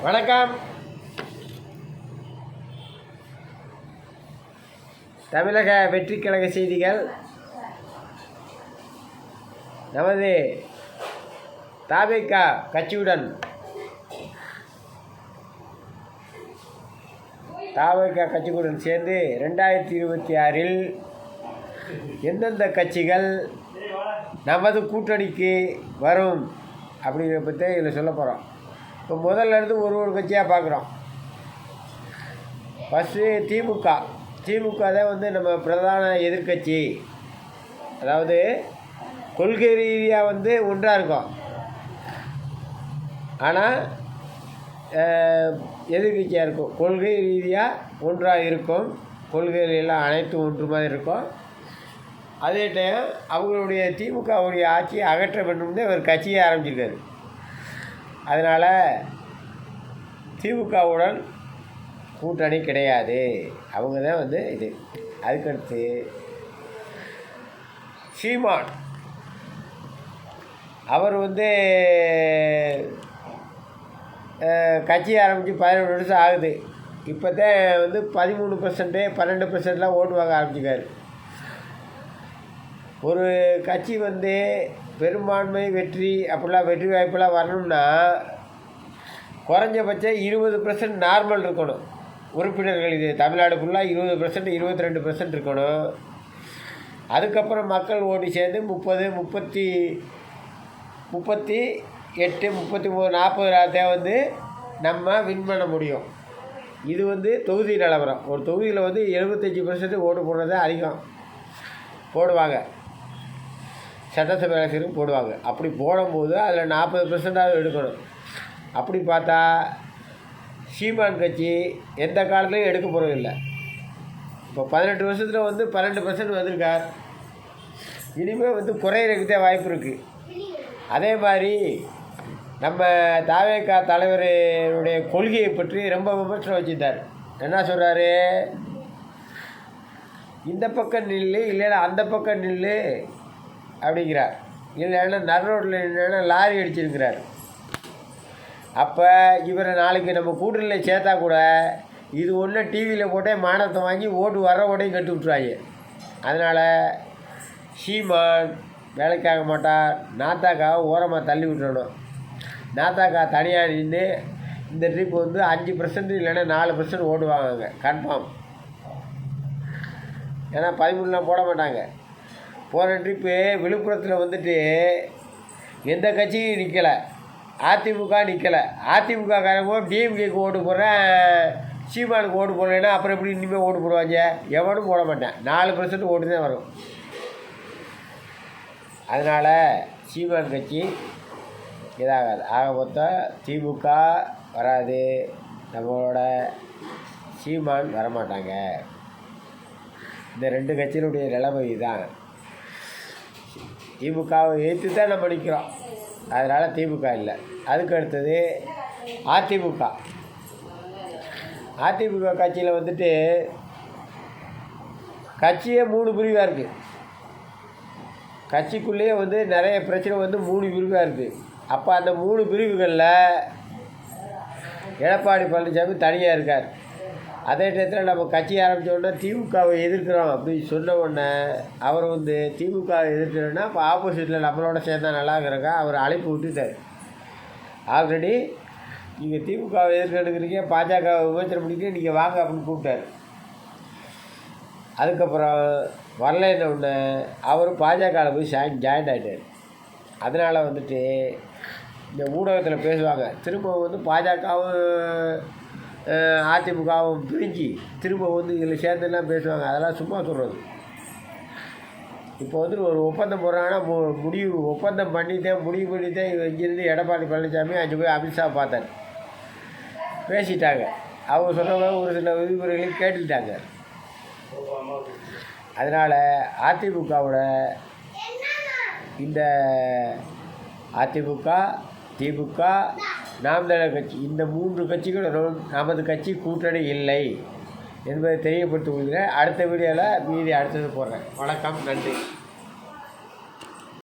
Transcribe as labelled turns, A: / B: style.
A: வணக்கம். தமிழக வெற்றி கழக செய்திகள். நமது தவிக கட்சியுடன் சேர்ந்து 2026 எந்தெந்த கட்சிகள் நமது கூட்டணிக்கு வரும் அப்படிங்கிறத பற்றி இதில் சொல்ல போகிறோம். இப்போ முதல்ல இருந்து ஒரு கட்சியாக பார்க்குறோம். ஃபஸ்ட்டு திமுக தான் நம்ம பிரதான எதிர்கட்சி. அதாவது கொள்கை ரீதியாக ஒன்றாக இருக்கும், ஆனால் எதிர்கட்சியாக இருக்கும். கொள்கை ரீதியாக ஒன்றாக இருக்கும், கொள்கைகளெல்லாம் அனைத்தும் ஒன்று மாதிரி இருக்கும். அதே டைம் அவங்களுடைய திமுகவுடைய ஆட்சியை அகற்ற வேண்டும்னு ஒரு கட்சியை ஆரம்பிச்சிருக்காரு. அதனால் திமுகவுடன் கூட்டணி கிடையாது, அவங்க தான் இது. அதுக்கடுத்து சீமான் அவர் கட்சி ஆரம்பித்து 11 வருஷம் ஆகுது. இப்போ தான் 13% 12% ஓட்டு வாங்க ஆரம்பிச்சிருக்காரு. ஒரு கட்சி பெரும்பான்மை வெற்றி அப்படிலாம் வெற்றி வாய்ப்பெல்லாம் வரணும்னா குறைஞ்சபட்சம் 20% நார்மல் இருக்கணும் உறுப்பினர்கள். இது தமிழ்நாடு ஃபுல்லாக 20% 22% இருக்கணும். அதுக்கப்புறம் மக்கள் ஓட்டு சேர்ந்து 30 38 33 40 நம்ம வின் பண்ண முடியும். இது தொகுதி நிலவரம். ஒரு தொகுதியில் 75% ஓட்டு போடுறது அதிகம் போடுவாங்க, சட்டசபை எலெக்ஷனுக்கு போடுவாங்க. அப்படி போடும்போது அதில் 40% எடுக்கணும். அப்படி பார்த்தா சீமான் கட்சி எந்த காலத்துலையும் எடுக்க போகிறதில்லை. இப்போ 18 வருஷத்தில் 12% வந்திருக்கார். இனிமேல் குறையிறதுக்கு தான் வாய்ப்பு இருக்குது. அதே மாதிரி நம்ம தவிக தலைவருடைய கொள்கையை பற்றி ரொம்ப விமர்சனம் வச்சுருந்தார். என்ன சொல்கிறாரு? இந்த பக்கம் நில்லு, இல்லைன்னா அந்த பக்கம் நில்லு அப்படிங்கிறார். இல்லைன்னா நடுரோட்டில் இல்லைன்னா லாரி அடிச்சிருக்கிறார். அப்போ இவரை நாளைக்கு நம்ம கூட்டணியில் சேர்த்தா கூட இது ஒன்று டிவியில் போட்டே மானத்தை வாங்கி ஓட்டு வர ஓட்டையும் கட்டு விட்டுருவாங்க. அதனால் சீமான் வேலைக்காக மாட்டார். நாத்தாக்காவை ஓரமாக தள்ளி விட்டுறணும். நாத்தாக்கா தனியாக நின்று இந்த ட்ரிப் 5% இல்லைன்னா 4% ஓட்டு வாங்குவாங்க கன்ஃபார்ம். ஏன்னா 13 போட மாட்டாங்க. போன ட்ரிப்பு விழுப்புரத்தில் எந்த கட்சியும் நிற்கலை, அதிமுக நிற்கலை. அதிமுககாரங்க டிஎம்கேக்கு ஓட்டு போடுறேன், சீமானுக்கு ஓட்டு போடலைன்னா அப்புறம் எப்படி இனிமேல் ஓட்டு போடுவாங்க? எவனும் போட மாட்டேன். 4% ஓட்டு தான் வரும். அதனால் சீமான் கட்சி இதாகாது. ஆக மொத்தம் திமுக வராது, நம்மளோட சீமான் வரமாட்டாங்க. இந்த 2 கட்சியினுடைய நிலைமை தான். திமுகவை எதிர்த்து தான் நம்ம நிற்கிறோம், அதனால் திமுக இல்லை. அதுக்கு அடுத்தது அதிமுக கட்சியில் கட்சியே 3 பிரிவாக இருக்குது. கட்சிக்குள்ளேயே நிறைய பிரச்சனை 3 பிரிவாக இருக்குது. அப்போ அந்த 3 பிரிவுகளில் எடப்பாடி பழனிசாமி தனியாக இருக்கார். அதே நேரத்தில் நம்ம கட்சி ஆரம்பித்த உடனே திமுகவை எதிர்க்கிறோம் அப்படின்னு சொன்ன உடனே அவர் திமுகவை எதிர்க்கிறோன்னா இப்போ ஆப்போசிட்டில் நம்மளோட சேர்ந்தால் நல்லாங்கிறங்க அவர் அழைப்பு விட்டுட்டார். ஆல்ரெடி நீங்கள் திமுகவை எதிர்க்கிறீங்க, பாஜகவை விமர்சனம் பண்ணிக்க நீங்கள் வாங்க அப்படின்னு கூப்பிட்டார். அதுக்கப்புறம் வரலைன்ன உடனே அவர் பாஜகவில் போய் ஜாயின் ஆகிட்டார். அதனால் இந்த ஊடகத்தில் பேசுவாங்க, திரும்ப பாஜகவும் அதிமுகவும் பிரிஞ்சு திரும்ப இதில் சேர்ந்துலாம் பேசுவாங்க. அதெல்லாம் சும்மா சொல்கிறது. இப்போ ஒரு ஒப்பந்தம் போடுறாங்கன்னா ஒப்பந்தம் பண்ணித்தான் முடிவு பண்ணித்தான் இங்கேருந்து எடப்பாடி பழனிசாமி அங்கே போய் அமித்ஷா பார்த்தார், பேசிட்டாங்க. அவங்க சொன்னவங்க ஒரு சில விதிமுறைகளையும் கேட்டுக்கிட்டாங்க. அதனால் அதிமுகவோட இந்த அதிமுக திமுக நாம் தமிழர் கட்சி இந்த 3 கட்சிகளும் நமது கட்சி கூட்டணி இல்லை என்பதை தெரியப்படுத்தி கொள்கிறேன். அடுத்த வீடியோவில் மீதி அடுத்தது போடுறேன். வணக்கம், நன்றி.